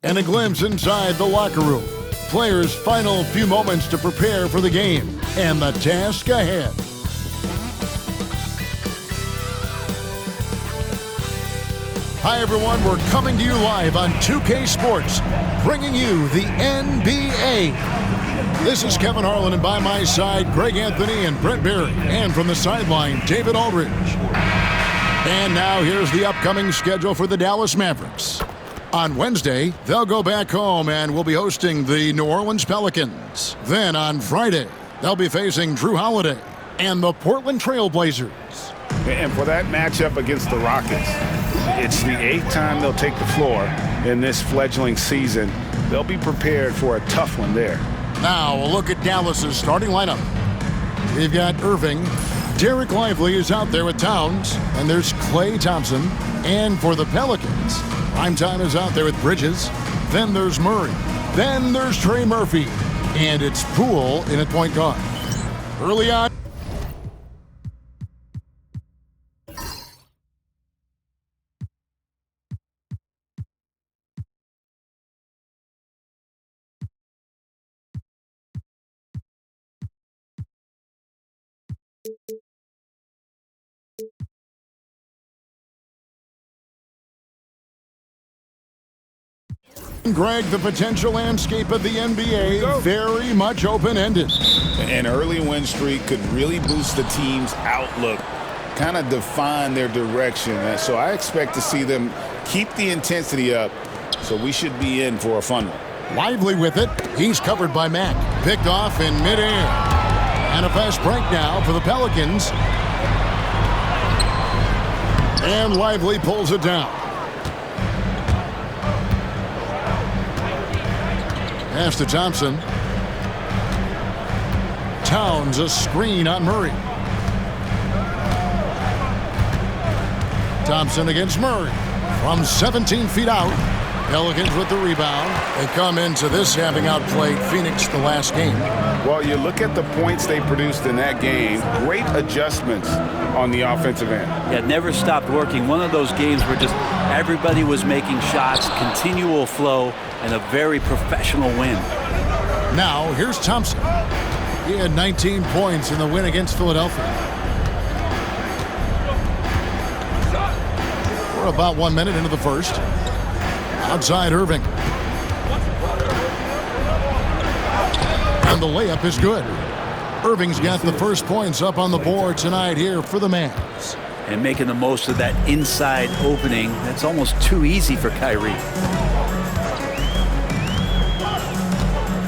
And a glimpse inside the locker room. Players' final few moments to prepare for the game and the task ahead. Hi, everyone. We're coming to you live on 2K Sports, bringing you the NBA. This is Kevin Harlan, and by my side, Greg Anthony and Brent Berry. And from the sideline, David Aldridge. And now here's the upcoming schedule for the Dallas Mavericks. On Wednesday, they'll go back home and will be hosting the New Orleans Pelicans. Then on Friday, they'll be facing Drew Holiday and the Portland Trail Blazers. And for that matchup against the Rockets, it's the 8th time they'll take the floor in this fledgling season. They'll be prepared for a tough one there. Now a look at Dallas's starting lineup. We've got Irving. Derek Lively is out there with Towns. And there's Klay Thompson. And for the Pelicans, Primetime is out there with Bridges. Then there's Murray. Then there's Trey Murphy. And it's Poole in at point guard. Early on. Greg, the potential landscape of the NBA, very much open-ended. An early win streak could really boost the team's outlook, kind of define their direction. And so I expect to see them keep the intensity up, so we should be in for a fun one. Lively with it. He's covered by Mack. Picked off in midair. And a fast break now for the Pelicans. And Lively pulls it down. Pass to Thompson. Towns, a screen on Murray. Thompson against Murray. From 17 feet out. Pelicans with the rebound. They come into this having outplayed Phoenix the last game. Well, you look at the points they produced in that game. Great adjustments on the offensive end. Yeah, never stopped working. One of those games where just everybody was making shots, continual flow, and a very professional win. Now, here's Thompson. He had 19 points in the win against Philadelphia. We're about 1 minute into the first. Outside Irving. And the layup is good. Irving's got the first points up on the board tonight here for the Mavs. And making the most of that inside opening. That's almost too easy for Kyrie.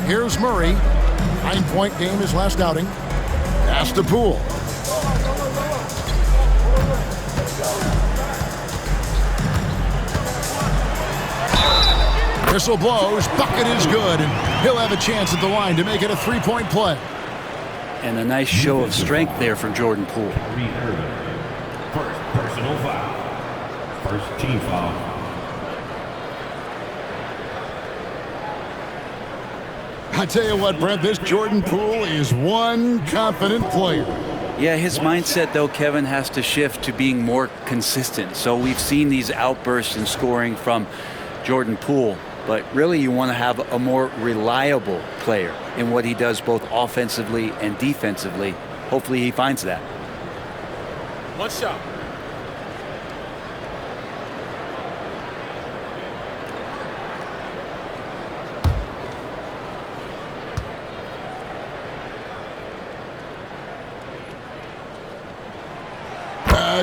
Here's Murray. 9-point game his last outing. Pass to Poole. Whistle blows. Bucket is good. And he'll have a chance at the line to make it a three-point play. And a nice show of strength there from Jordan Poole. First personal foul. First team foul. I tell you what, Brent, this Jordan Poole is one confident player. Yeah, his mindset, though, Kevin, has to shift to being more consistent. So we've seen these outbursts in scoring from Jordan Poole, but really you want to have a more reliable player in what he does both offensively and defensively. Hopefully he finds that. One shot.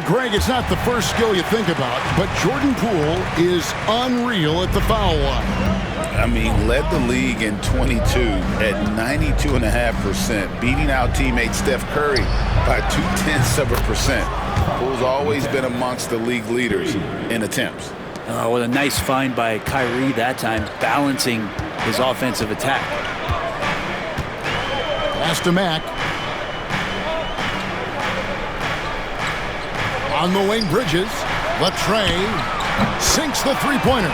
Greg, it's not the first skill you think about, but Jordan Poole is unreal at the foul line. I mean, led the league in 22 at 92.5%, beating out teammate Steph Curry by 0.2%. Poole's always been amongst the league leaders in attempts. Oh, what a nice find by Kyrie that time, balancing his offensive attack. Pass to Mack. On the wing, Bridges. Latrey sinks the three-pointer.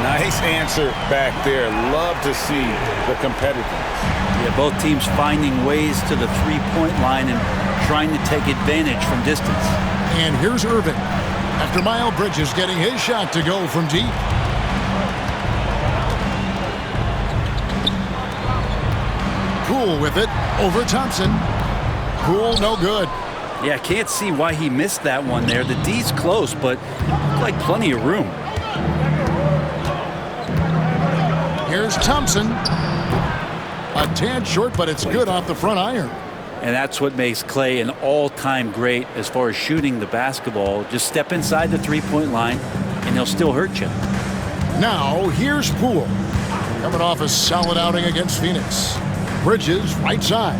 Nice answer back there. Love to see the competitiveness. Yeah, both teams finding ways to the three-point line and trying to take advantage from distance. And here's Irving. After Miles Bridges getting his shot to go from deep. Poole with it over Thompson. Poole, no good. Yeah, I can't see why he missed that one there. The D's close, but looked like plenty of room. Here's Thompson. A tad short, but it's good off the front iron. And that's what makes Clay an all-time great as far as shooting the basketball. Just step inside the three-point line, and he'll still hurt you. Now, here's Poole. Coming off a solid outing against Phoenix. Bridges, right side.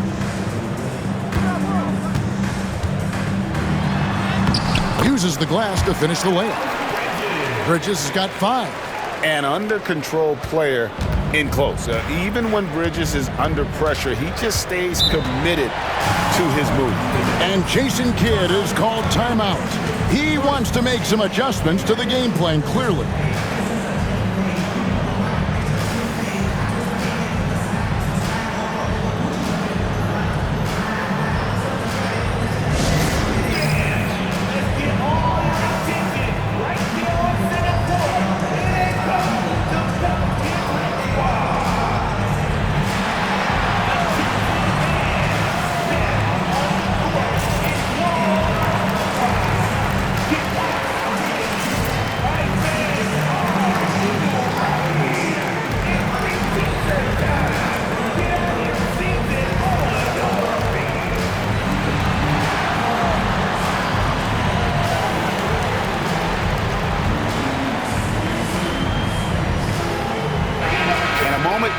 Uses the glass to finish the layup. Bridges has got 5. An under-control player in close. Even when Bridges is under pressure, he just stays committed to his move. And Jason Kidd is called timeout. He wants to make some adjustments to the game plan, clearly.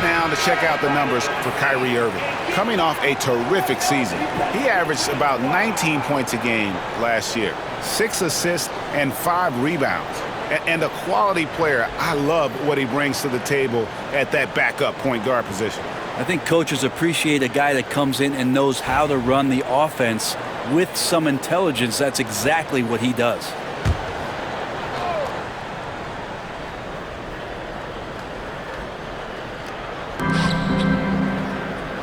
Now to check out the numbers for Kyrie Irving. Coming off a terrific season, he averaged about 19 points a game last year, 6 assists and 5 rebounds. And a quality player. I love what he brings to the table at that backup point guard position. I think coaches appreciate a guy that comes in and knows how to run the offense with some intelligence. That's exactly what he does.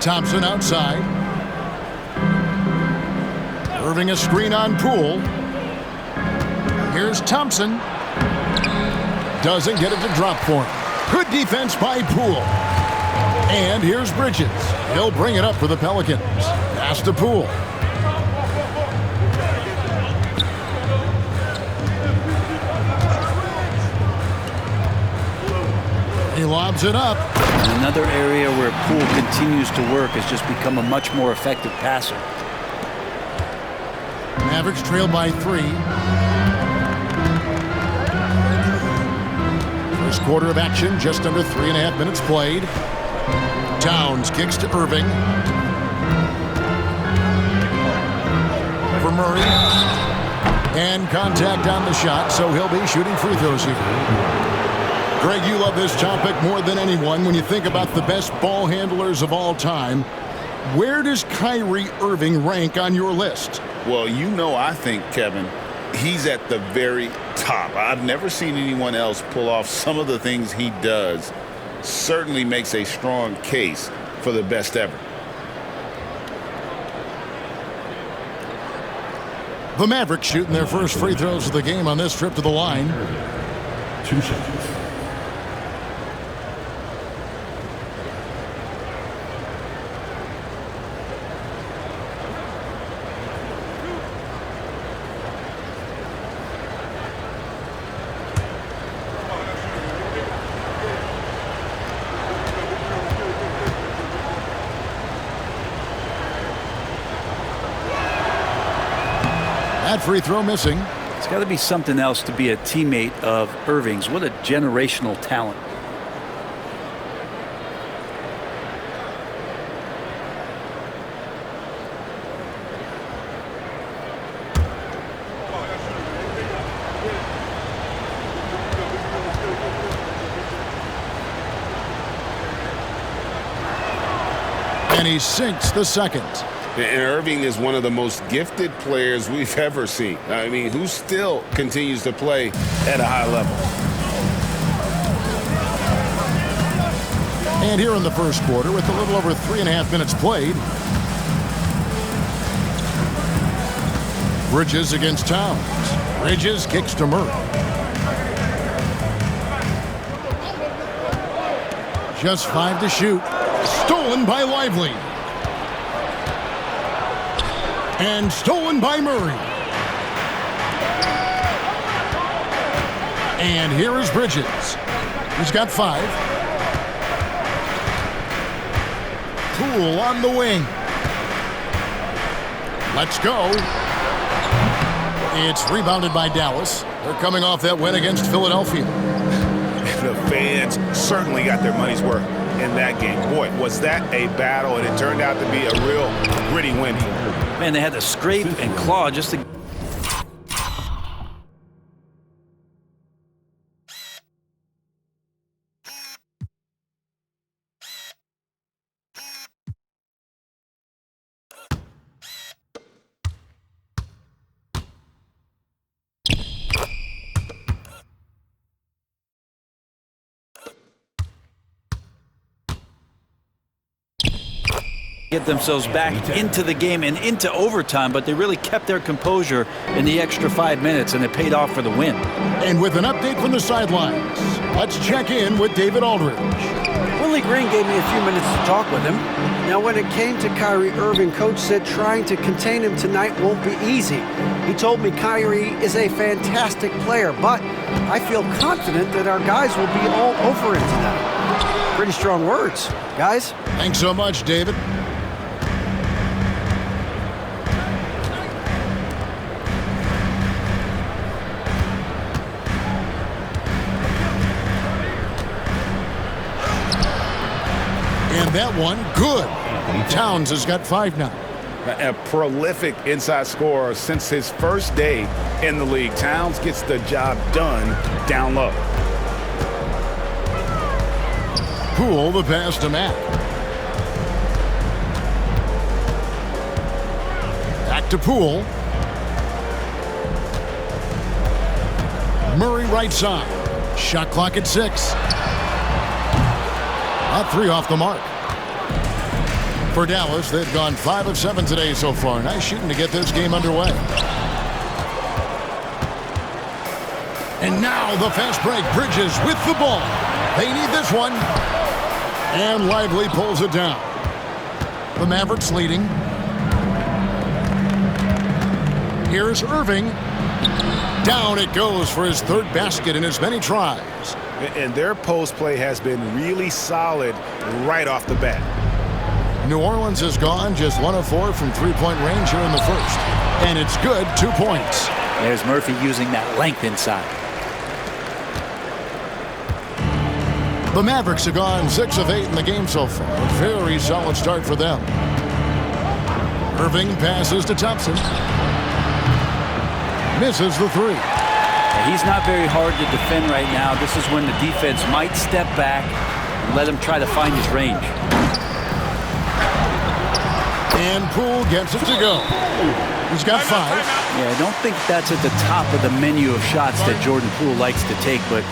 Thompson outside. Irving a screen on Poole. Here's Thompson. Doesn't get it to drop for him. Good defense by Poole. And here's Bridges. He'll bring it up for the Pelicans. Pass to Poole. He lobs it up. Another area where Poole continues to work has just become a much more effective passer. Mavericks trail by 3. First quarter of action, just under 3.5 minutes played. Towns kicks to Irving. For Murray. And contact on the shot, so he'll be shooting free throws here. Greg, you love this topic more than anyone. When you think about the best ball handlers of all time, where does Kyrie Irving rank on your list? Well, you know, I think, Kevin, he's at the very top. I've never seen anyone else pull off some of the things he does. Certainly makes a strong case for the best ever. The Mavericks shooting their first free throws of the game on this trip to the line. 2 seconds. That free throw missing. It's got to be something else to be a teammate of Irving's. What a generational talent. And he sinks the second. And Irving is one of the most gifted players we've ever seen. I mean, who still continues to play at a high level. And here in the first quarter, with a little over 3.5 minutes played, Bridges against Towns. Bridges kicks to Murray. Just 5 to shoot. Stolen by Lively. And stolen by Murray. And here is Bridges. He's got 5. Poole on the wing. Let's go. It's rebounded by Dallas. They're coming off that win against Philadelphia. The fans certainly got their money's worth in that game. Boy, was that a battle, and it turned out to be a real gritty win for them. Man, they had to scrape and claw just to... get themselves back into the game and into overtime, but they really kept their composure in the extra 5 minutes, and it paid off for the win. And with an update from the sidelines, let's check in with David Aldridge. Willie Green gave me a few minutes to talk with him. Now, when it came to Kyrie Irving, Coach said trying to contain him tonight won't be easy. He told me Kyrie is a fantastic player, but I feel confident that our guys will be all over him tonight. Pretty strong words, guys. Thanks so much, David. And that one, good. Towns has got 5 now. A prolific inside scorer since his first day in the league. Towns gets the job done down low. Poole the pass to Matt. Back to Poole. Murray right side. Shot clock at 6. A 3 off the mark. For Dallas, they've gone 5 of 7 today so far. Nice shooting to get this game underway. And now the fast break. Bridges with the ball. They need this one. And Lively pulls it down. The Mavericks leading. Here's Irving. Down it goes for his 3rd basket in as many tries. And their post play has been really solid right off the bat. New Orleans has gone just 1 of 4 from 3-point range here in the first. And it's good, 2 points. There's Murphy using that length inside. The Mavericks have gone 6 of 8 in the game so far. A very solid start for them. Irving passes to Thompson. Misses the 3. He's not very hard to defend right now. This is when the defense might step back and let him try to find his range. And Poole gets it to go. He's got 5. Yeah, I don't think that's at the top of the menu of shots that Jordan Poole likes to take, but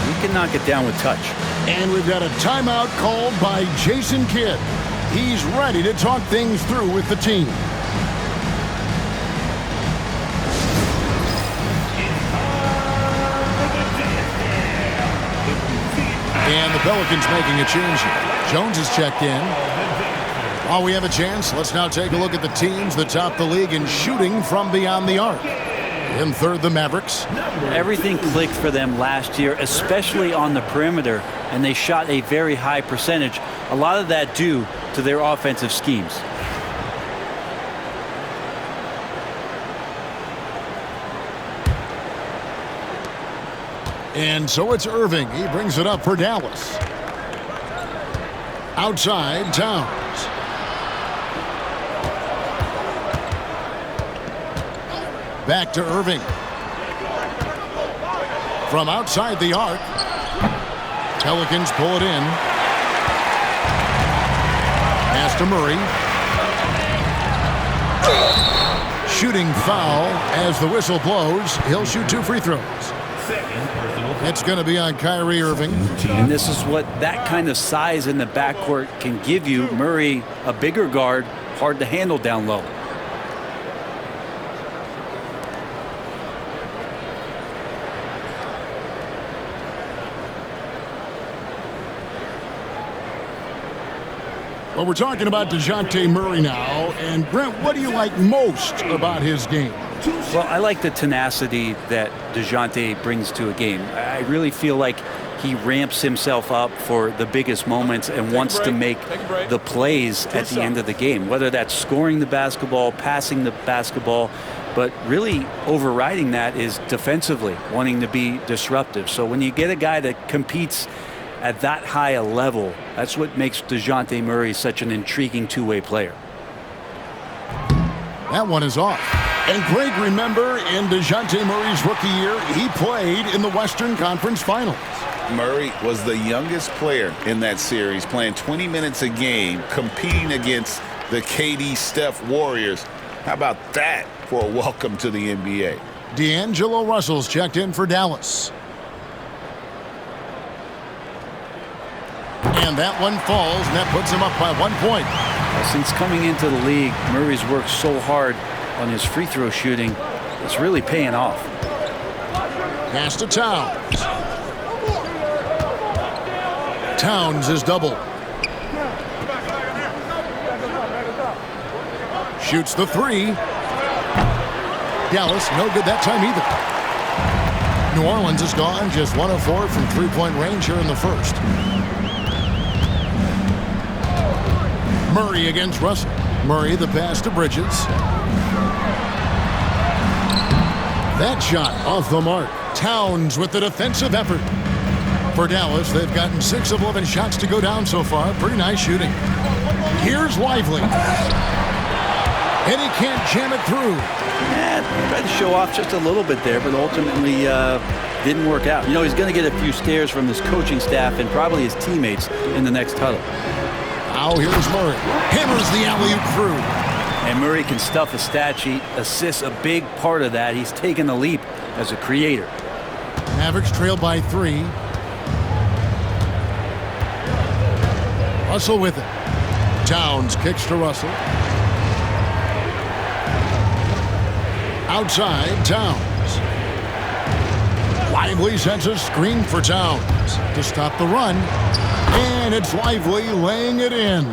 he can knock it down with touch. And we've got a timeout called by Jason Kidd. He's ready to talk things through with the team. And the Pelicans making a change here. Jones has checked in. While we have a chance, let's now take a look at the teams that top the league in shooting from beyond the arc. In 3rd, the Mavericks. Everything clicked for them last year, especially on the perimeter, and they shot a very high percentage. A lot of that due to their offensive schemes. And so it's Irving. He brings it up for Dallas. Outside, Towns. Back to Irving. From outside the arc. Pelicans pull it in. Pass to Murray. Shooting foul as the whistle blows. He'll shoot 2 free throws. It's going to be on Kyrie Irving. And this is what that kind of size in the backcourt can give you. Murray, a bigger guard, hard to handle down low. Well, we're talking about DeJounte Murray now. And, Brent, what do you like most about his game? Well, I like the tenacity that DeJounte brings to a game. I really feel like he ramps himself up for the biggest moments and wants to make the plays at the end of the game, whether that's scoring the basketball, passing the basketball, but really overriding that is defensively, wanting to be disruptive. So when you get a guy that competes at that high a level, that's what makes DeJounte Murray such an intriguing two-way player. That one is off. And Greg, remember, in DeJounte Murray's rookie year, he played in the Western Conference Finals. Murray was the youngest player in that series, playing 20 minutes a game, competing against the KD Steph Warriors. How about that for a welcome to the NBA? D'Angelo Russell's checked in for Dallas. And that one falls, and that puts him up by 1 point. Since coming into the league, Murray's worked so hard on his free throw shooting. It's really paying off. Pass to Towns. Towns is double. Shoots the three. Dallas, no good that time either. New Orleans is gone, just 1 of 4 from three-point range here in the first. Murray against Russell. Murray the pass to Bridges. That shot off the mark. Towns with the defensive effort. For Dallas, they've gotten 6 of 11 shots to go down so far. Pretty nice shooting. Here's Lively. And he can't jam it through. Yeah, tried to show off just a little bit there, but ultimately didn't work out. You know, he's going to get a few stares from his coaching staff and probably his teammates in the next huddle. Now here's Murray. Hammers the alley-oop through. And Murray can stuff a stat sheet. Assists a big part of that. He's taken a leap as a creator. Mavericks trail by 3. Russell with it. Towns kicks to Russell. Outside, Towns. Lively sends a screen for Towns to stop the run. And it's Lively laying it in.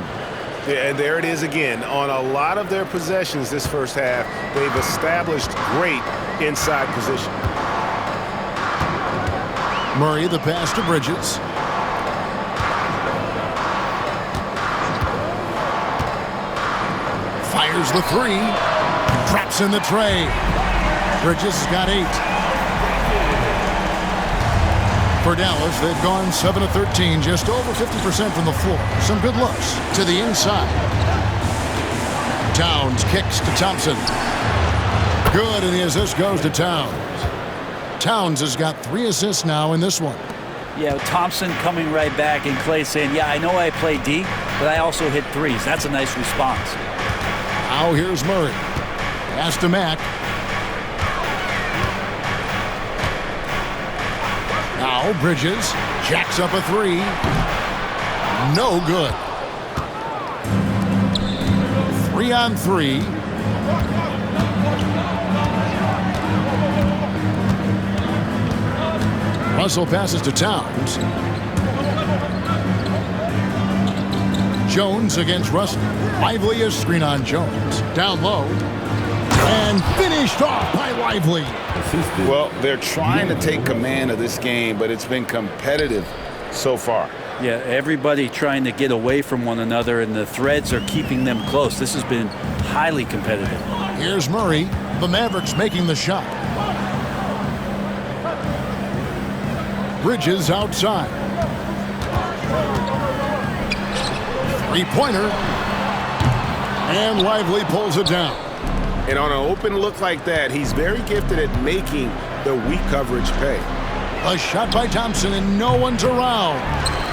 Yeah, and there it is again. On a lot of their possessions this first half, they've established great inside position. Murray the pass to Bridges. Fires the three. Traps in the tray. Bridges has got 8. For Dallas, they've gone 7 of 13, just over 50% from the floor. Some good looks to the inside. Towns kicks to Thompson. Good, and the assist goes to Towns. Towns has got 3 assists now in this one. Yeah, Thompson coming right back, and Clay saying, yeah, I know I play D, but I also hit threes. That's a nice response. Now here's Murray. Pass to Mack. Now Bridges jacks up a 3. No good. 3 on 3. Russell passes to Towns. Jones against Russell. Lively is screen on Jones. Down low. And finished off by Lively. Well, they're trying to take command of this game, but it's been competitive so far. Yeah, everybody trying to get away from one another, and the threads are keeping them close. This has been highly competitive. Here's Murray. The Mavericks making the shot. Bridges outside. Three-pointer. And Lively pulls it down. And on an open look like that, he's very gifted at making the weak coverage pay. A shot by Thompson, and no one's around.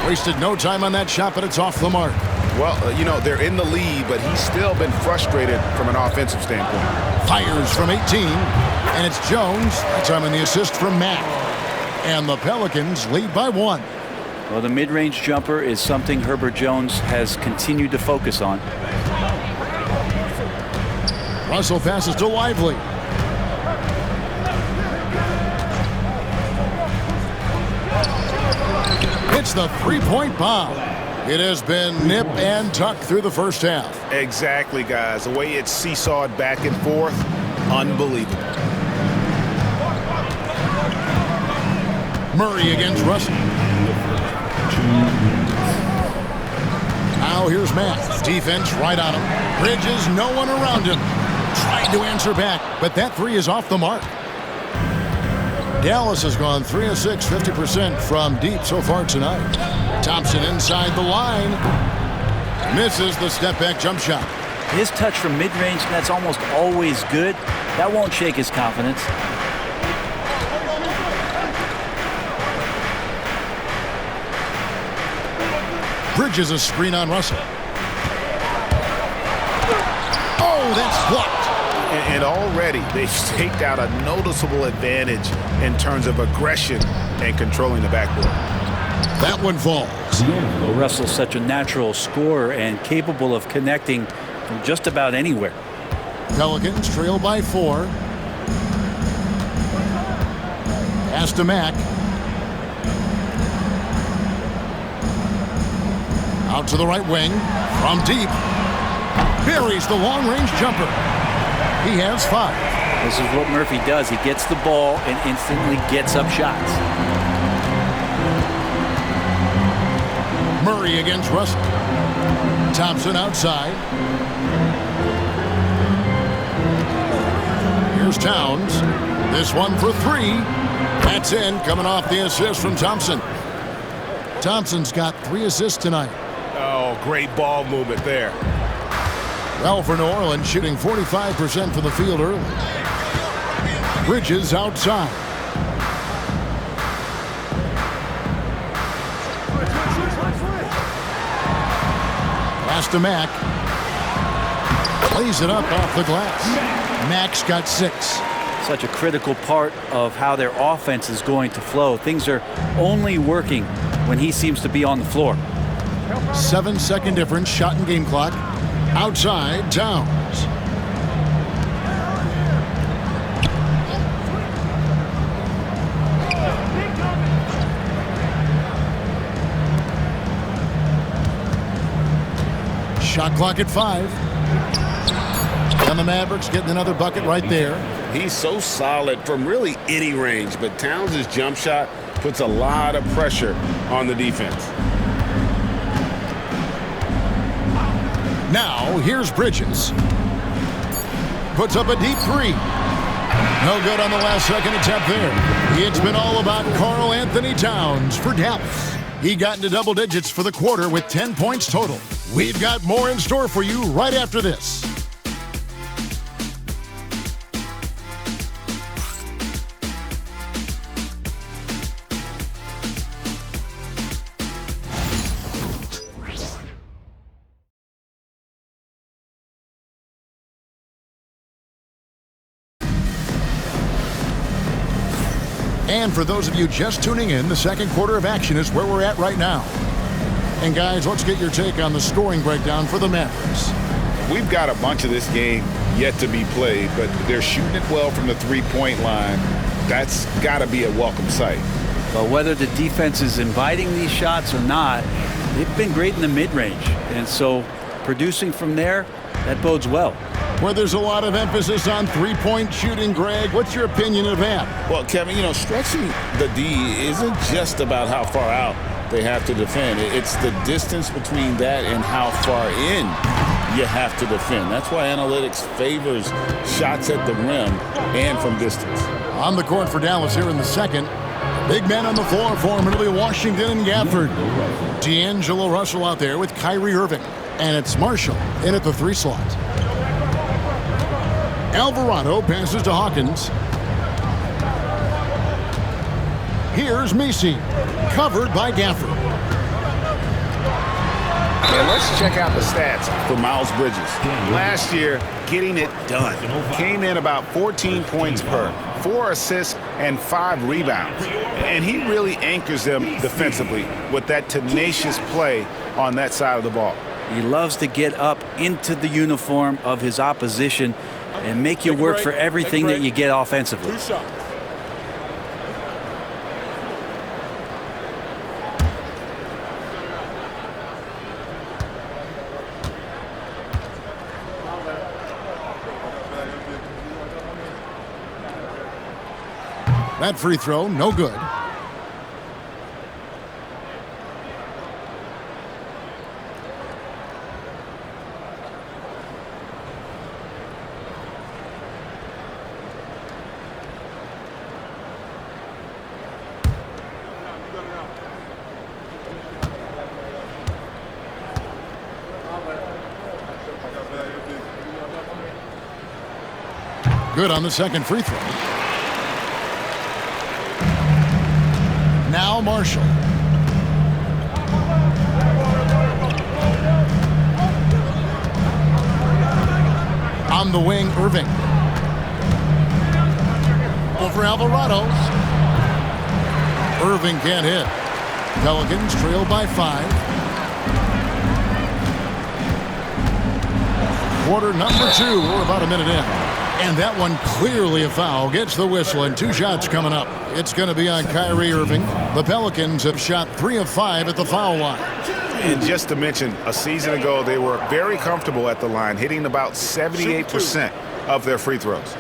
Wasted no time on that shot, but it's off the mark. Well, you know, they're in the lead, but he's still been frustrated from an offensive standpoint. Fires from 18, and it's Jones. That time on the assist from Mack. And the Pelicans lead by 1. Well, the mid-range jumper is something Herbert Jones has continued to focus on. Russell passes to Lively. It's the three-point bomb. It has been nip and tuck through the first half. Exactly, guys. The way it's seesawed back and forth, unbelievable. Murray against Russell. Now here's Matt. Defense right on him. Bridges, no one around him. Trying to answer back, but that three is off the mark. Dallas has gone 3 of 6, 50% from deep so far tonight. Thompson inside the line. Misses the step-back jump shot. His touch from mid-range, that's almost always good. That won't shake his confidence. Bridges a screen on Russell. Oh, that's blocked. And already they've staked out a noticeable advantage in terms of aggression and controlling the backboard. That one falls. Well, Russell's such a natural scorer and capable of connecting from just about anywhere. Pelicans trail by 4. Pass to Mack. Out to the right wing. From deep. Buries the long-range jumper. He has 5. This is what Murphy does. He gets the ball and instantly gets up shots. Murray against Russell. Thompson outside. Here's Towns. This one for 3. That's in, coming off the assist from Thompson. Thompson's got 3 assists tonight. Oh, great ball movement there. Well, for New Orleans, shooting 45% from the field early. Bridges outside. Pass to Mack. Plays it up off the glass. Mack's got 6. Such a critical part of how their offense is going to flow. Things are only working when he seems to be on the floor. 7-second difference, shot and game clock. Outside, Towns. Shot clock at 5. And the Mavericks getting another bucket right there. He's so solid from really any range, but Towns' jump shot puts a lot of pressure on the defense. Now, here's Bridges. Puts up a deep 3. No good on the last second attempt there. It's been all about Karl Anthony Towns for Dallas. He got into double digits for the quarter with 10 points total. We've got more in store for you right after this. And for those of you just tuning in, the second quarter of action is where we're at right now. And guys, let's get your take on the scoring breakdown for the Mavericks. We've got a bunch of this game yet to be played, but they're shooting it well from the three-point line. That's got to be a welcome sight. But whether the defense is inviting these shots or not, they've been great in the mid-range. And so producing from there, that bodes well. Where there's a lot of emphasis on three-point shooting, Greg, what's your opinion of that? Well, Kevin, you know, stretching the D isn't just about how far out they have to defend. It's the distance between that and how far in you have to defend. That's why analytics favors shots at the rim and from distance. On the court for Dallas here in the second. Big man on the floor for him. It'll be Washington and Gafford. D'Angelo Russell out there with Kyrie Irving. And it's Marshall in at the 3 slot. Alvarado passes to Hawkins. Here's Messi, covered by Gafford. And let's check out the stats for Miles Bridges. Last year, getting it done. Came in about 14 points per, 4 assists, and 5 rebounds. And he really anchors them defensively with that tenacious play on that side of the ball. He loves to get up into the uniform of his opposition and make you work for everything that you get offensively. 2 shots. That free throw, no good. Good on the second free throw. Now Marshall. On the wing, Irving. Over Alvarado. Irving can't hit. Pelicans trail by 5. Quarter number 2. We're about a minute in. And that one clearly a foul. Gets the whistle, and 2 shots coming up. It's going to be on Kyrie Irving. The Pelicans have shot 3 of 5 at the foul line. And just to mention, a season ago, they were very comfortable at the line, hitting about 78% of their free throws.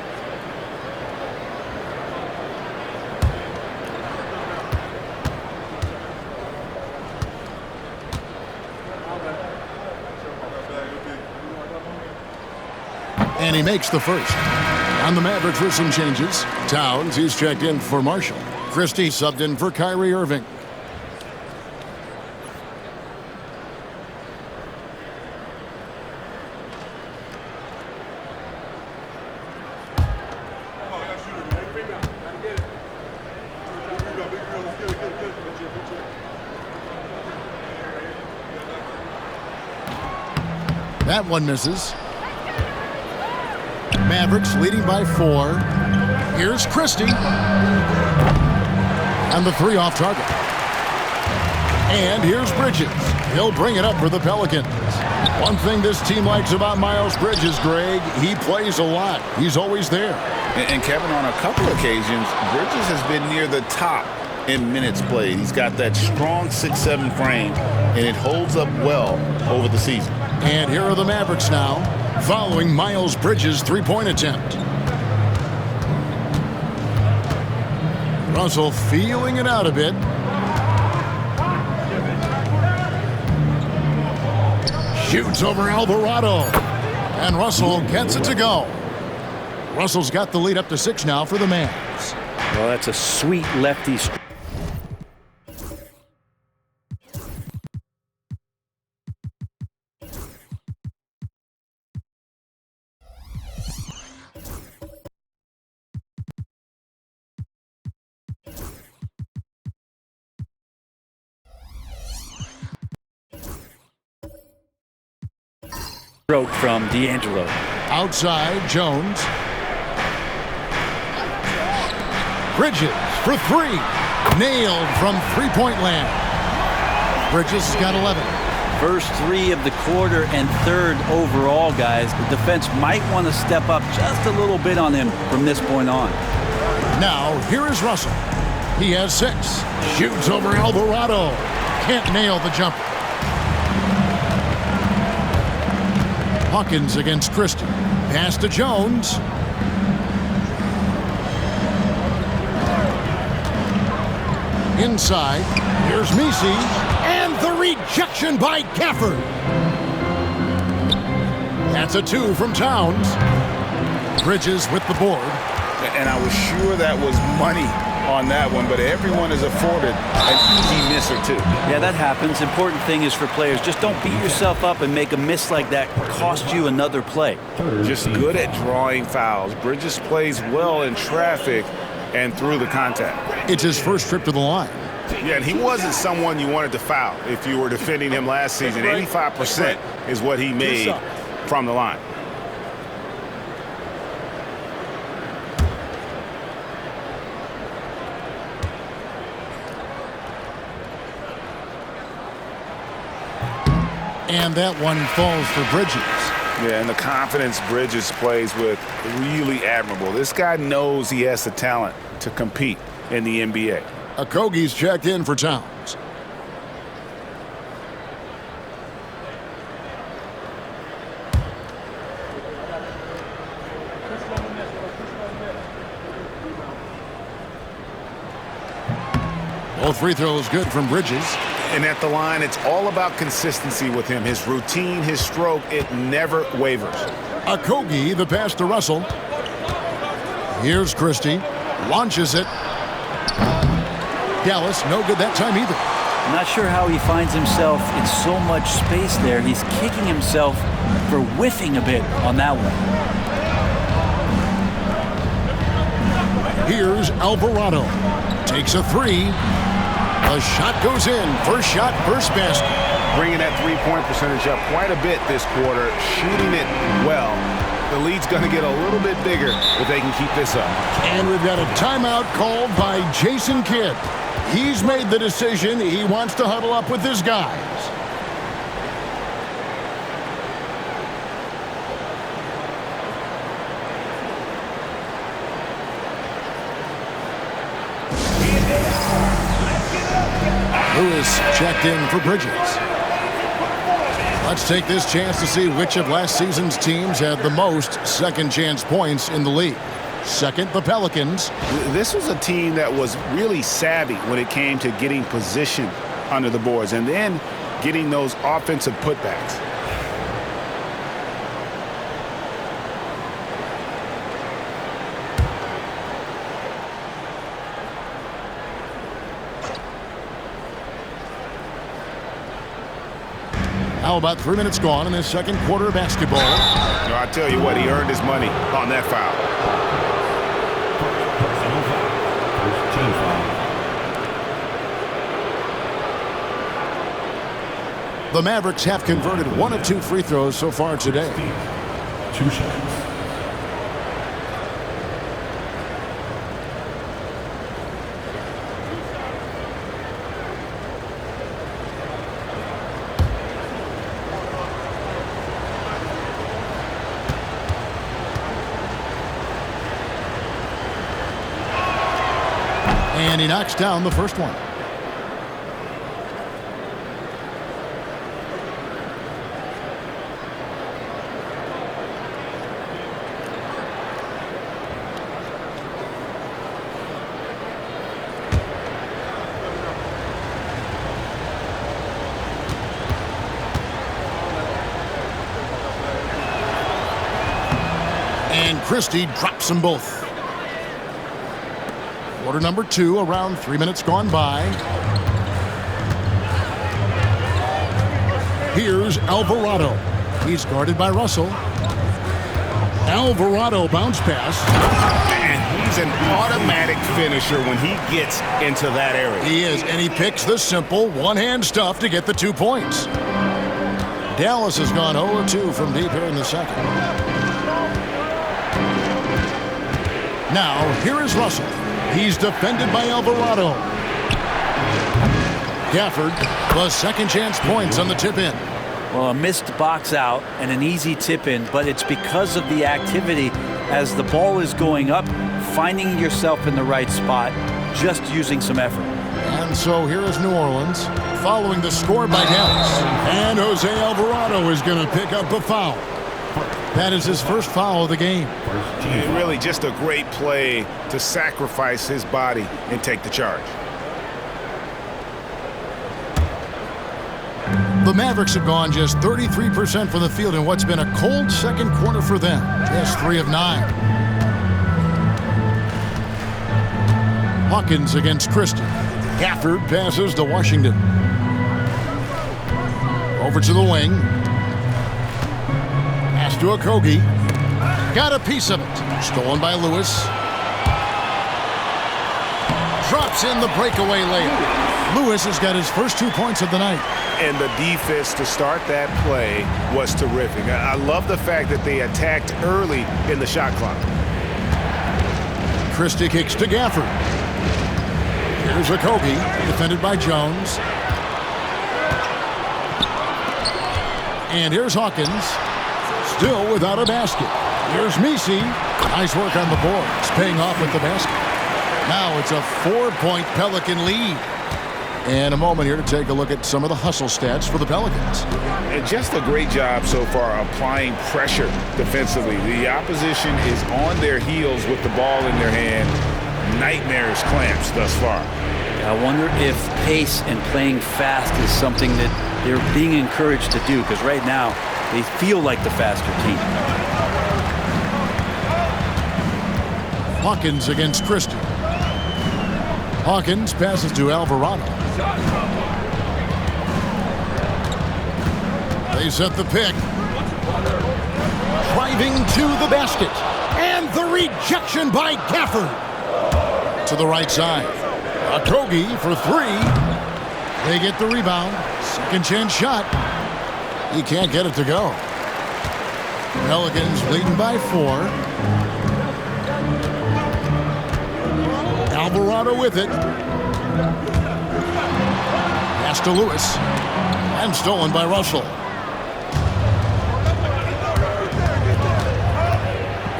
And he makes the first. On the Mavericks with some changes. Towns, he's checked in for Marshall. Christie subbed in for Kyrie Irving. That one misses. Mavericks leading by 4. Here's Christie. And the 3 off target. And here's Bridges. He'll bring it up for the Pelicans. One thing this team likes about Miles Bridges, Greg, he plays a lot. He's always there. And Kevin, on a couple occasions, Bridges has been near the top in minutes played. He's got that strong 6'7" frame, and it holds up well over the season. And here are the Mavericks now, following Miles Bridges' three-point attempt. Russell feeling it out a bit. Shoots over Alvarado. And Russell gets it to go. Russell's got the lead up to 6 now for the Mavs. Well, that's a sweet lefty. From D'Angelo. Outside, Jones. Bridges for 3. Nailed from three-point land. Bridges has got 11. First 3 of the quarter and 3rd overall, guys. The defense might want to step up just a little bit on him from this point on. Now, here is Russell. He has 6. Shoots over Alvarado. Can't nail the jumper. Hawkins against Christie. Pass to Jones. Inside. Here's Messi. And the rejection by Gafford. That's a 2 from Towns. Bridges with the board. And I was sure that was money on that one, but everyone is afforded an easy miss or 2. Yeah, that happens. Important thing is for players, just don't beat yourself up and make a miss like that cost you another play. Just good at drawing fouls. Bridges plays well in traffic and through the contact. It's his first trip to the line. Yeah, and he wasn't someone you wanted to foul if you were defending him last season. 85% is what he made from the line. And that one falls for Bridges. Yeah, and the confidence Bridges plays with, really admirable. This guy knows he has the talent to compete in the NBA. Okogie's checked in for Towns. Both free throws good from Bridges. And at the line, it's all about consistency with him. His routine, his stroke, it never wavers. Okogie, the pass to Russell. Here's Christie. Launches it. Dallas, no good that time either. I'm not sure how he finds himself in so much space there. He's kicking himself for whiffing a bit on that one. Here's Alvarado. Takes a three. The shot goes in. First shot, first basket. Bringing that three-point percentage up quite a bit this quarter, shooting it well. The lead's going to get a little bit bigger if they can keep this up. And we've got a timeout called by Jason Kidd. He's made the decision. He wants to huddle up with his guys. Lewis checked in for Bridges. Let's take this chance to see which of last season's teams had the most second chance points in the league. Second, the Pelicans. This was a team that was really savvy when it came to getting position under the boards and then getting those offensive putbacks. How about 3 minutes gone in this second quarter of basketball? I tell you what, he earned his money on that foul. The Mavericks have converted 1 of 2 free throws so far today. 2 seconds. And he knocks down the first one. And Christie drops them both. Quarter number 2, around 3 minutes gone by. Here's Alvarado. He's guarded by Russell. Alvarado bounce pass. And he's an automatic finisher when he gets into that area. He is, and he picks the simple one-hand stuff to get the 2 points. Dallas has gone 0-2 from deep here in the second. Now, here is Russell. He's defended by Alvarado. Gafford, the second chance points on the tip-in. Well, a missed box out and an easy tip-in, but it's because of the activity as the ball is going up, finding yourself in the right spot, just using some effort. And so here is New Orleans, following the score by Dallas. And Jose Alvarado is going to pick up a foul. That is his first foul of the game. And really just a great play to sacrifice his body and take the charge. The Mavericks have gone just 33% from the field in what's been a cold second quarter for them. Just 3 of 9. Hawkins against Christie. Gafford passes to Washington. Over to the wing. Pass to Okogie. Got a piece of it. Stolen by Lewis. Drops in the breakaway layup. Lewis has got his first 2 points of the night. And the defense to start that play was terrific. I love the fact that they attacked early in the shot clock. Christie kicks to Gafford. Here's Okogie, defended by Jones. And here's Hawkins, still without a basket. Here's Messi. Nice work on the board. It's paying off with the basket. Now it's a 4-point Pelican lead. And a moment here to take a look at some of the hustle stats for the Pelicans. And just a great job so far applying pressure defensively. The opposition is on their heels with the ball in their hand. Nightmarish clamps thus far. I wonder if pace and playing fast is something that they're being encouraged to do, because right now they feel like the faster team. Hawkins against Christie. Hawkins passes to Alvarado. They set the pick. Driving to the basket. And the rejection by Gafford. To the right side. Okogie for three. They get the rebound. Second chance shot. He can't get it to go. Pelicans leading by 4. Alvarado with it. Pass to Lewis. And stolen by Russell.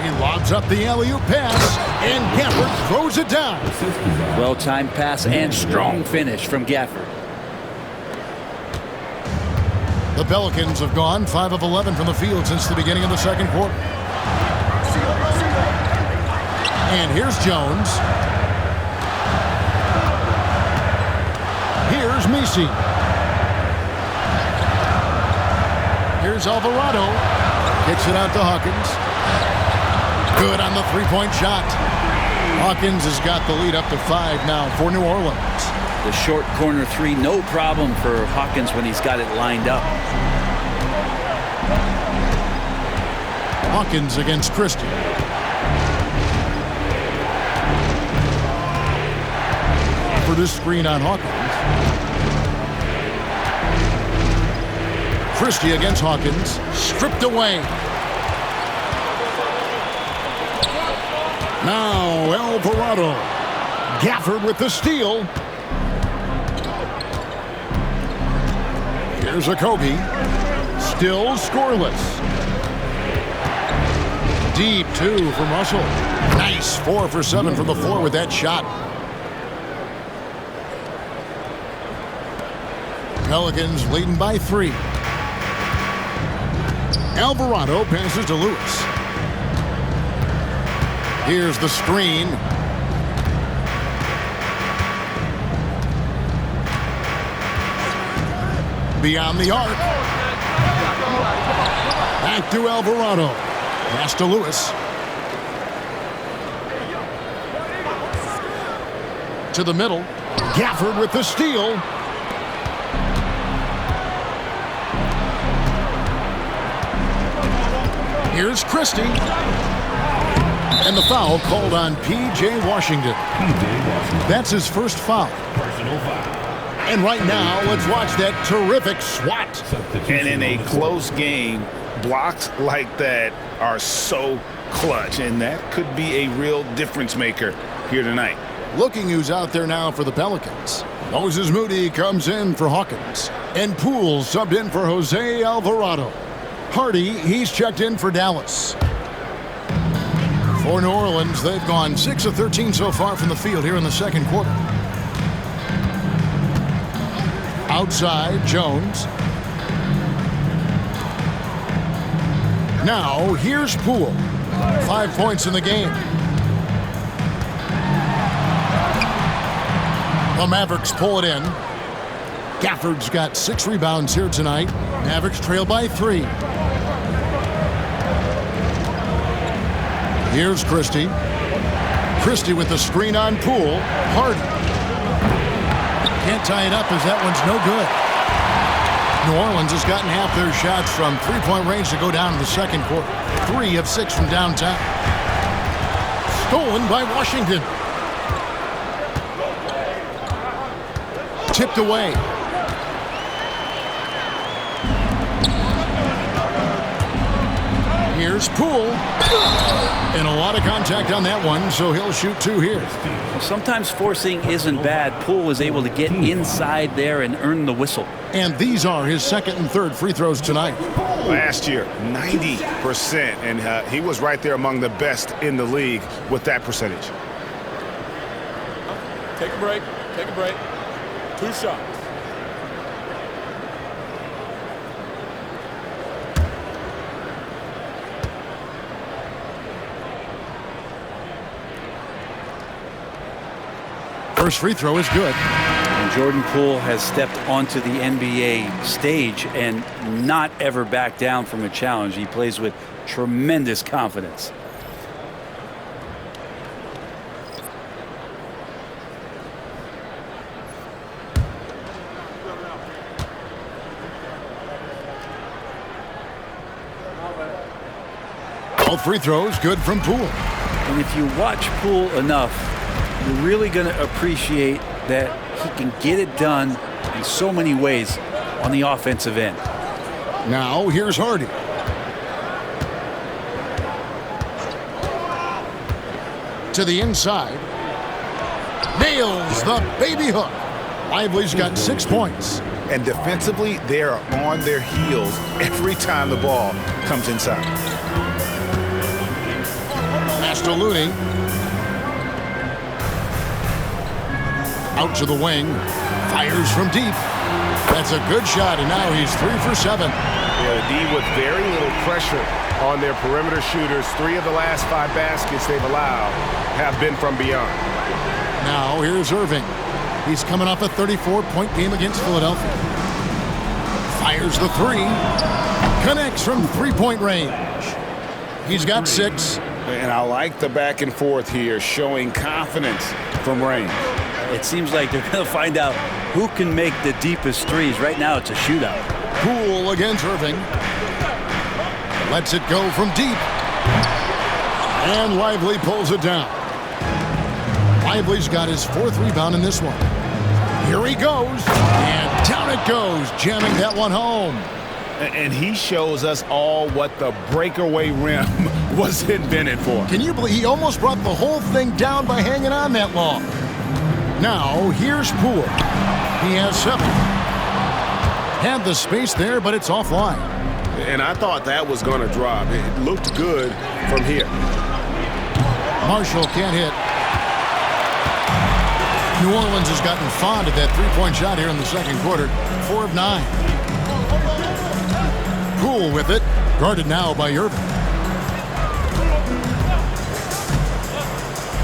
He lobs up the alley-oop pass. And Gafford throws it down. Well-timed pass and strong finish from Gafford. The Pelicans have gone 5 of 11 from the field since the beginning of the second quarter. And here's Jones. Here's Messi. Here's Alvarado. Kicks it out to Hawkins. Good on the three-point shot. Hawkins has got the lead up to 5 now for New Orleans. The short corner three, no problem for Hawkins when he's got it lined up. Hawkins against Christie. For this screen on Hawkins. Christie against Hawkins. Stripped away. Now Alvarado. Gafford with the steal. Here's Okogie. Still scoreless. Deep 2 from Russell. Nice 4 for 7 from the floor with that shot. Pelicans leading by 3. Alvarado passes to Lewis. Here's the screen. Beyond the arc. Back to Alvarado. Pass to Lewis. To the middle. Gafford with the steal. Here's Christie. And the foul called on P.J. Washington. That's his first foul. Personal foul. And right now, let's watch that terrific swat. And in a close game, blocks like that are so clutch, and that could be a real difference maker here tonight. Looking who's out there now for the Pelicans. Moses Moody comes in for Hawkins. And Poole subbed in for Jose Alvarado. Hardy, he's checked in for Dallas. For New Orleans, they've gone 6 of 13 so far from the field here in the second quarter. Outside, Jones. Now, here's Poole. 5 points in the game. The Mavericks pull it in. Gafford's got 6 rebounds here tonight. Mavericks trail by 3. Here's Christie. Christie with the screen on Poole. Hardy. Can't tie it up as that one's no good. New Orleans has gotten half their shots from three-point range to go down in the second quarter. 3 of 6 from downtown. Stolen by Washington. Tipped away. Here's Poole. And a lot of contact on that one, so he'll shoot 2 here. Well, sometimes forcing isn't bad. Poole was able to get inside there and earn the whistle. And these are his second and third free throws tonight. Last year, 90%, and he was right there among the best in the league with that percentage. Take a break. Take a break. 2 shots. First free throw is good. And Jordan Poole has stepped onto the NBA stage and not ever backed down from a challenge. He plays with tremendous confidence. All free throws good from Poole. And if you watch Poole enough, you're really going to appreciate that he can get it done in so many ways on the offensive end. Now here's Hardy. To the inside. Nails the baby hook. Lively's got 6 points. And defensively, they are on their heels every time the ball comes inside. Pass to Looney. Out to the wing. Fires from deep. That's a good shot, and now he's 3 for 7. Yeah, the D with very little pressure on their perimeter shooters. 3 of the last 5 baskets they've allowed have been from beyond. Now here's Irving. He's coming off a 34-point game against Philadelphia. Fires the 3. Connects from 3-point range. He's got 6. And I like the back and forth here, showing confidence from Rain. It seems like they're going to find out who can make the deepest threes. Right now, it's a shootout. Poole against Irving. Lets it go from deep. And Lively pulls it down. Lively's got his 4th rebound in this one. Here he goes. And down it goes, jamming that one home. And he shows us all what the breakaway rim was invented for. Can you believe he almost brought the whole thing down by hanging on that long? Now, here's Poole. He has 7. Had the space there, but it's offline. And I thought that was going to drop. It looked good from here. Marshall can't hit. New Orleans has gotten fond of that 3-point shot here in the second quarter. 4 of 9. Poole with it. Guarded now by Irving.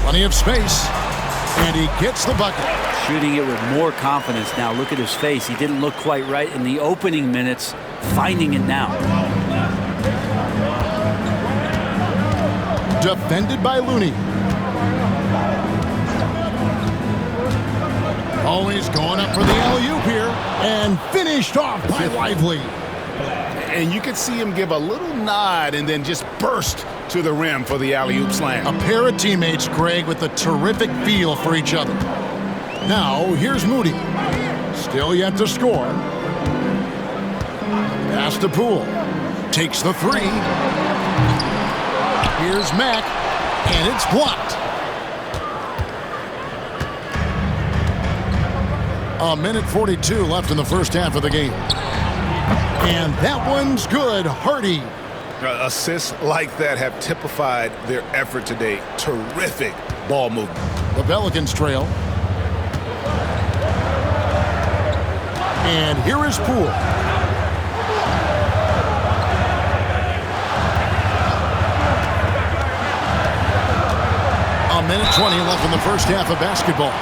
Plenty of space. And he gets the bucket. Shooting it with more confidence now. Look at his face. He didn't look quite right in the opening minutes. Finding it now. Defended by Looney. Always going up for the alley-oop here. And finished off by Lively. And you could see him give a little nod and then just burst to the rim for the alley-oop slam. A pair of teammates, Greg, with a terrific feel for each other. Now, here's Moody. Still yet to score. Pass to Poole. Takes the 3. Here's Mack. And it's blocked. A minute 42 left in the first half of the game. And that one's good. Hardy. Assists like that have typified their effort today. Terrific ball movement. The Pelicans trail. And here is Poole. A minute 20 left in the first half of basketball.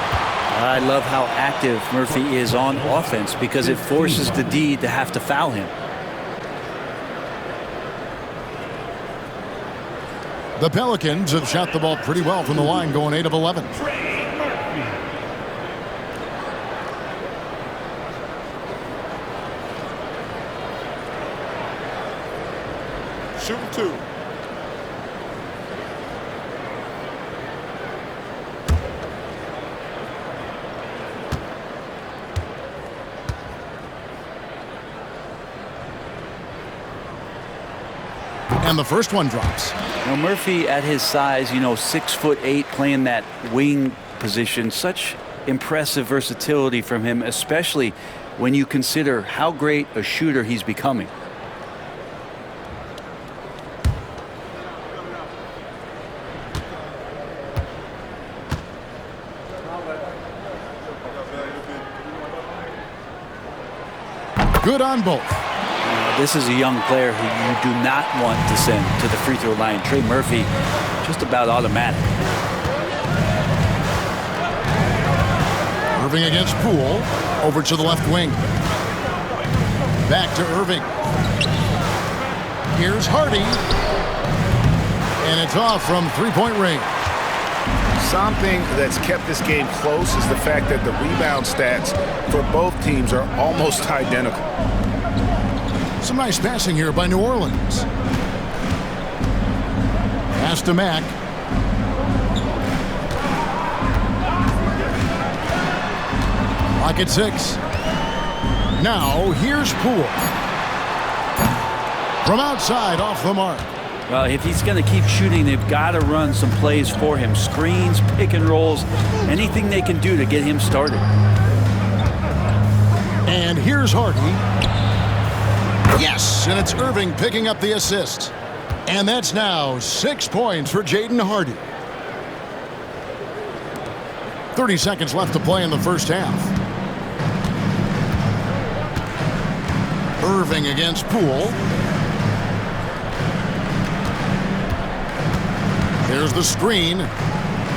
I love how active Murphy is on offense because it forces the D to have to foul him. The Pelicans have shot the ball pretty well from the line, going 8 of 11. Shooting 2. And the first one drops. Now Murphy at his size, 6'8", playing that wing position, such impressive versatility from him, especially when you consider how great a shooter he's becoming. Good on both. This is a young player who you do not want to send to the free throw line. Trey Murphy, just about automatic. Irving against Poole. Over to the left wing. Back to Irving. Here's Hardy. And it's off from three-point range. Something that's kept this game close is the fact that the rebound stats for both teams are almost identical. Some nice passing here by New Orleans. Pass to Mack. Lock at 6. Now here's Poole. From outside, off the mark. Well, if he's going to keep shooting, they've got to run some plays for him. Screens, pick and rolls, anything they can do to get him started. And here's Hardy. Yes, and it's Irving picking up the assist. And that's now 6 points for Jaden Hardy. 30 seconds left to play in the first half. Irving against Poole. Here's the screen.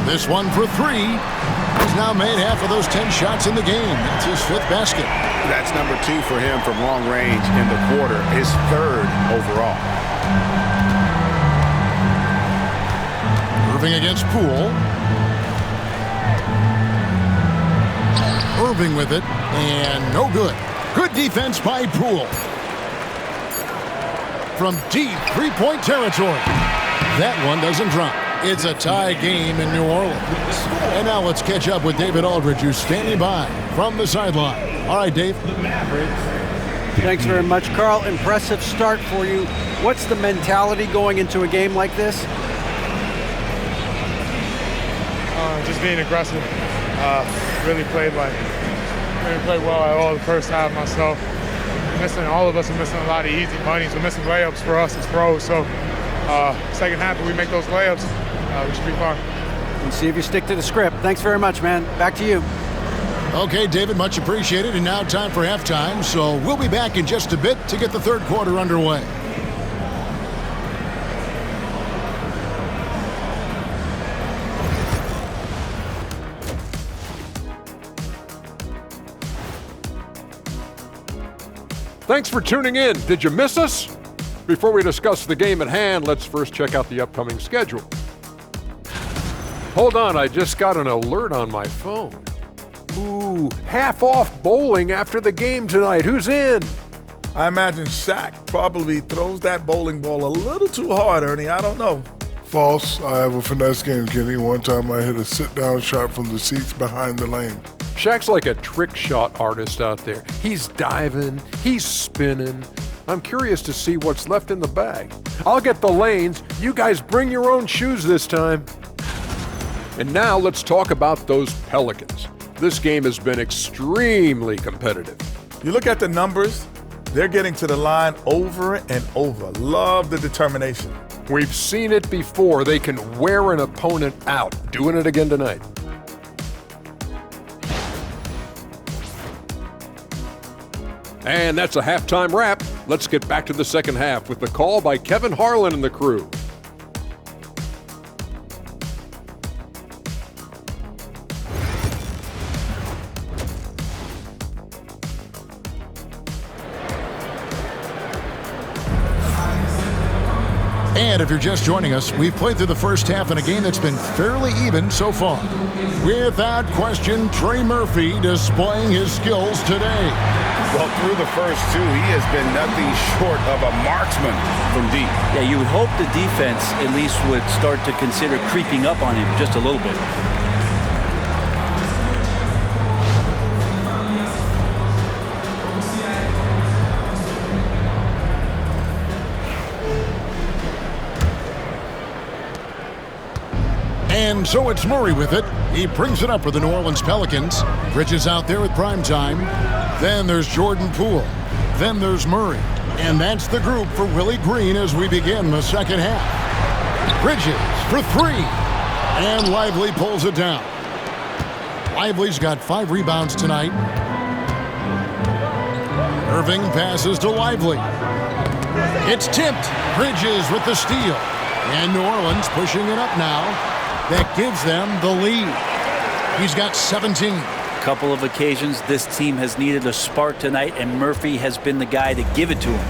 This one for 3. He's now made half of those 10 shots in the game. That's his 5th basket. That's number 2 for him from long range in the quarter, his 3rd overall. Irving against Poole. Irving with it, and no good. Good defense by Poole. From deep three-point territory. That one doesn't drop. It's a tie game in New Orleans. And now let's catch up with David Aldridge, who's standing by from the sideline. All right, Dave. Thanks very much, Carl. Impressive start for you. What's the mentality going into a game like this? Just being aggressive. Really played well at all the first half myself. All of us are missing a lot of easy monies. We're missing layups for us as pros. So second half, if we make those layups, we should be fine. And see if you stick to the script. Thanks very much, man. Back to you. Okay, David, much appreciated. And now time for halftime. So we'll be back in just a bit to get the third quarter underway. Thanks for tuning in. Did you miss us? Before we discuss the game at hand, let's first check out the upcoming schedule. Hold on, I just got an alert on my phone. Ooh, half off bowling after the game tonight. Who's in? I imagine Shaq probably throws that bowling ball a little too hard, Ernie. I don't know. False. I have a finesse game, Kenny. One time I hit a sit-down shot from the seats behind the lane. Shaq's like a trick shot artist out there. He's diving, he's spinning. I'm curious to see what's left in the bag. I'll get the lanes. You guys bring your own shoes this time. And now let's talk about those Pelicans. This game has been extremely competitive. You look at the numbers, they're getting to the line over and over. Love the determination. We've seen it before. They can wear an opponent out. Doing it again tonight. And that's a halftime wrap. Let's get back to the second half with the call by Kevin Harlan and the crew. And if you're just joining us, we've played through the first half in a game that's been fairly even so far. Without question, Trey Murphy displaying his skills today. Well, through the first 2, he has been nothing short of a marksman from deep. Yeah, you would hope the defense at least would start to consider creeping up on him just a little bit. And so it's Murray with it. He brings it up for the New Orleans Pelicans. Bridges out there with prime time. Then there's Jordan Poole. Then there's Murray. And that's the group for Willie Green as we begin the second half. Bridges for 3. And Lively pulls it down. Lively's got 5 rebounds tonight. Irving passes to Lively. It's tipped. Bridges with the steal. And New Orleans pushing it up now. That gives them the lead. He's got 17. couple of occasions this team has needed a spark tonight, and Murphy has been the guy to give it to him.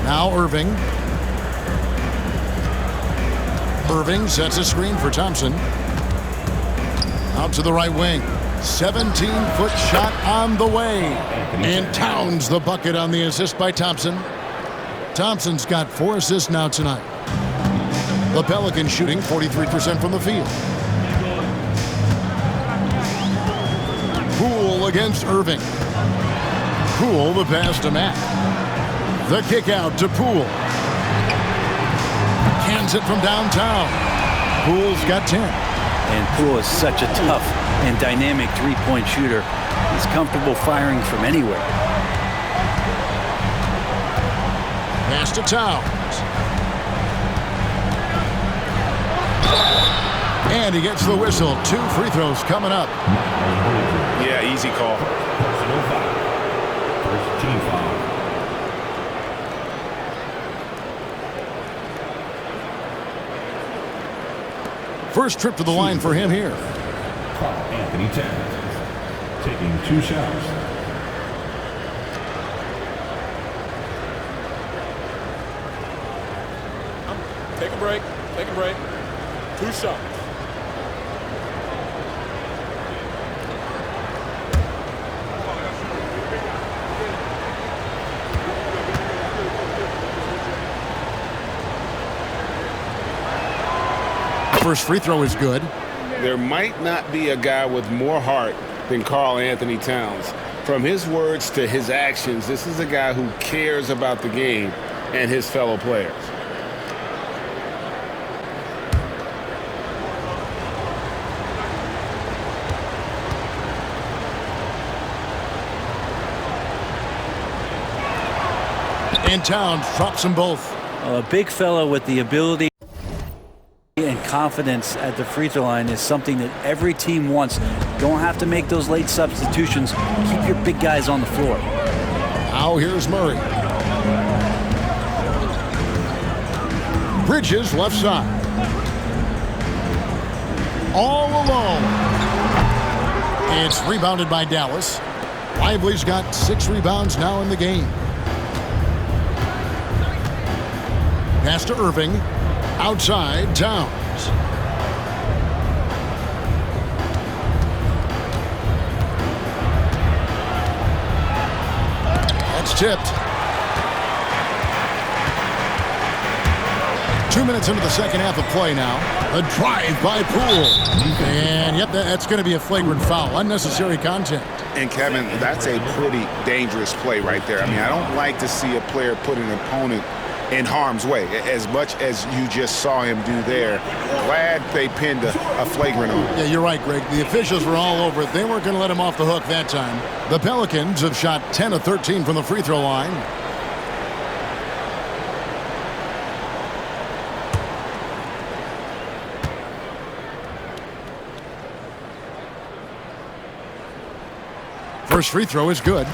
Now Irving. Irving sets a screen for Thompson. Out to the right wing. 17-foot shot on the way. And Towns the bucket on the assist by Thompson. Thompson's got 4 assists now tonight. The Pelicans shooting 43% from the field. Poole against Irving. Poole the pass to Matt. The kick out to Poole. Cans it from downtown. Poole's got 10. And Poole is such a tough and dynamic three-point shooter. He's comfortable firing from anywhere. Pass to Towns. And he gets the whistle. 2 free throws coming up. Yeah, easy call. First team foul. First trip to the line for him here. Anthony Towns taking 2 shots. Take a break. Take a break. 2 shots. First free throw is good. There might not be a guy with more heart than Karl Anthony Towns. From his words to his actions, this is a guy who cares about the game and his fellow players. And Towns drops them both. A big fellow with the ability and confidence at the free throw line is something that every team wants. Don't have to make those late substitutions. Keep your big guys on the floor. Now here's Murray. Bridges left side. All alone. It's rebounded by Dallas. Lively's got 6 rebounds now in the game. Pass to Irving. Outside, Towns. That's tipped. 2 minutes into the second half of play now. A drive by Poole. And, yep, that's going to be a flagrant foul. Unnecessary contact. And, Kevin, that's a pretty dangerous play right there. I mean, I don't like to see a player put an opponent in harm's way, as much as you just saw him do there. Glad they pinned a flagrant on him. Yeah, you're right, Greg. The officials were all over it. They weren't going to let him off the hook that time. The Pelicans have shot 10 of 13 from the free throw line. First free throw is good.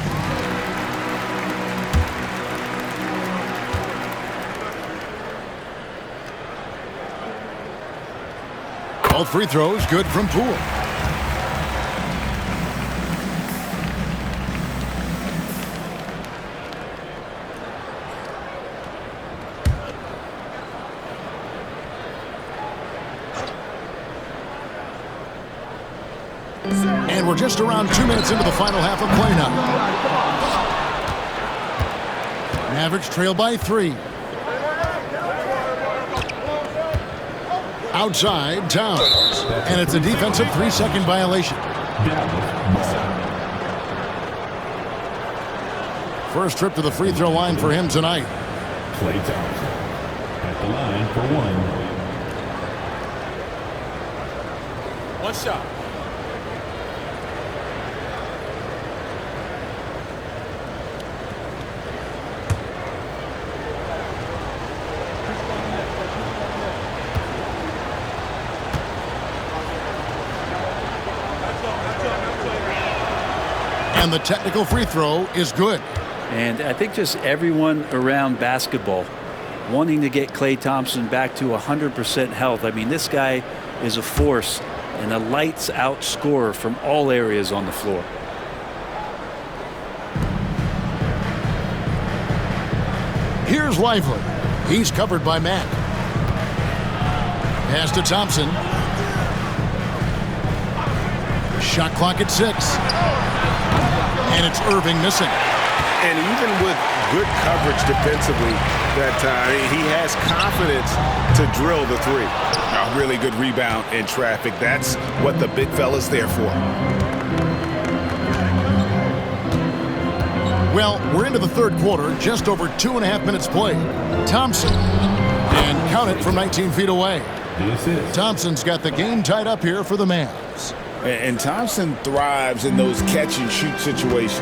All free throws good from Poole. And we're just around 2 minutes into the final half of play now. Mavericks trail by 3. Outside, Towns. And it's a defensive 3-second violation. First trip to the free throw line for him tonight. Klay Thompson at the line for 1. 1 shot. And the technical free throw is good. And I think just everyone around basketball wanting to get Klay Thompson back to 100% health. I mean, this guy is a force and a lights-out scorer from all areas on the floor. Here's Lively. He's covered by Mack. Pass to Thompson. Shot clock at 6. And it's Irving missing. And even with good coverage defensively, that he has confidence to drill the three. A really good rebound in traffic. That's what the big fella's there for. Well, we're into the third quarter, just over 2.5 minutes played. Thompson, and count it from 19 feet away. Thompson's got the game tied up here for the Mavs. And Thompson thrives in those catch-and-shoot situations.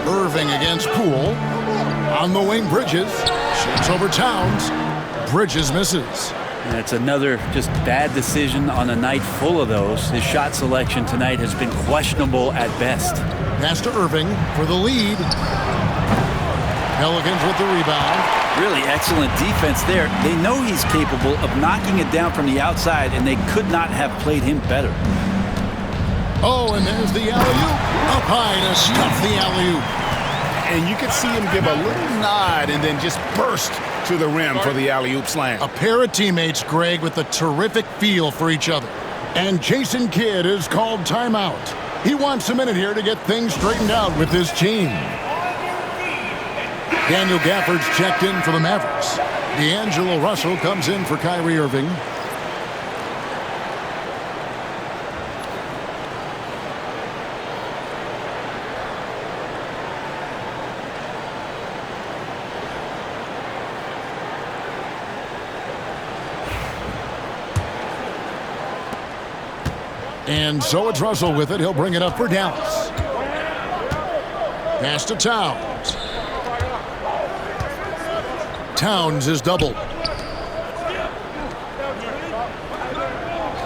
Irving against Poole. On the wing, Bridges. Shoots over Towns. Bridges misses. And it's another just bad decision on a night full of those. His shot selection tonight has been questionable at best. Pass to Irving for the lead. Pelicans with the rebound. Really excellent defense there. They know he's capable of knocking it down from the outside, and they could not have played him better. Oh, and there's the alley-oop. Up high to stuff the alley-oop. And you could see him give a little nod and then just burst to the rim for the alley-oop slam. A pair of teammates, Greg, with a terrific feel for each other. And Jason Kidd is called timeout. He wants a minute here to get things straightened out with his team. Daniel Gafford's checked in for the Mavericks. D'Angelo Russell comes in for Kyrie Irving. And so it's Russell with it. He'll bring it up for Dallas. Pass to Towns. Towns is doubled.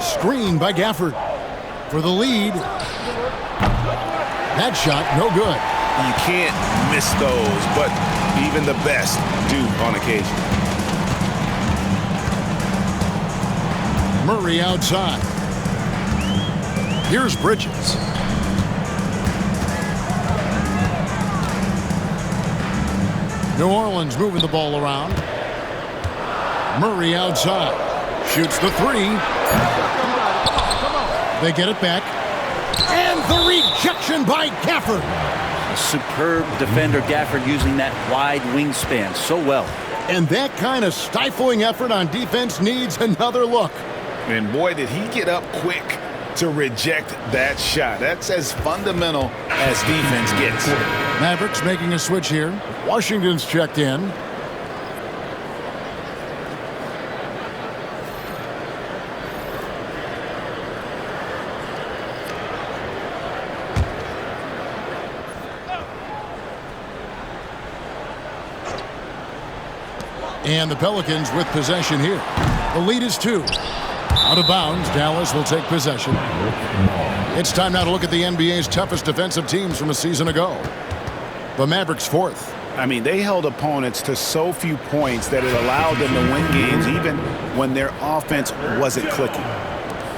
Screen by Gafford for the lead. That shot, no good. You can't miss those, but even the best do on occasion. Murray outside. Here's Bridges. New Orleans moving the ball around. Murray outside. Shoots the three. They get it back. And the rejection by Gafford. A superb defender, Gafford, using that wide wingspan so well. And that kind of stifling effort on defense needs another look. And boy, did he get up quick to reject that shot. That's as fundamental as defense gets. Mavericks making a switch here. Washington's checked in. And the Pelicans with possession here. The lead is 2. Out of bounds, Dallas will take possession. It's time now to look at the NBA's toughest defensive teams from a season ago. The Mavericks 4th. I mean, they held opponents to so few points that it allowed them to win games even when their offense wasn't clicking.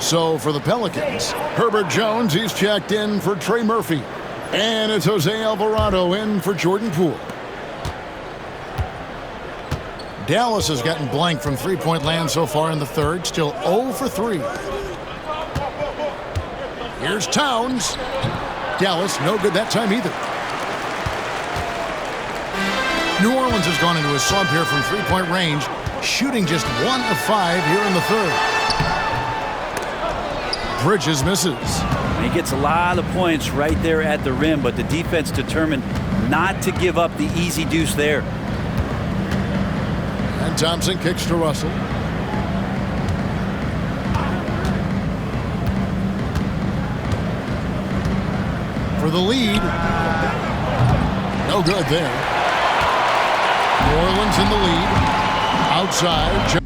So for the Pelicans, Herbert Jones, he's checked in for Trey Murphy. And it's Jose Alvarado in for Jordan Poole. Dallas has gotten blank from three-point land so far in the third, still 0 for 3. Here's Towns. Dallas, no good that time either. New Orleans has gone into a slump here from three-point range, shooting just 1 of 5 here in the third. Bridges misses. He gets a lot of points right there at the rim, but the defense determined not to give up the easy deuce there. And Thompson kicks to Russell. For the lead. No good there. New Orleans in the lead. Outside.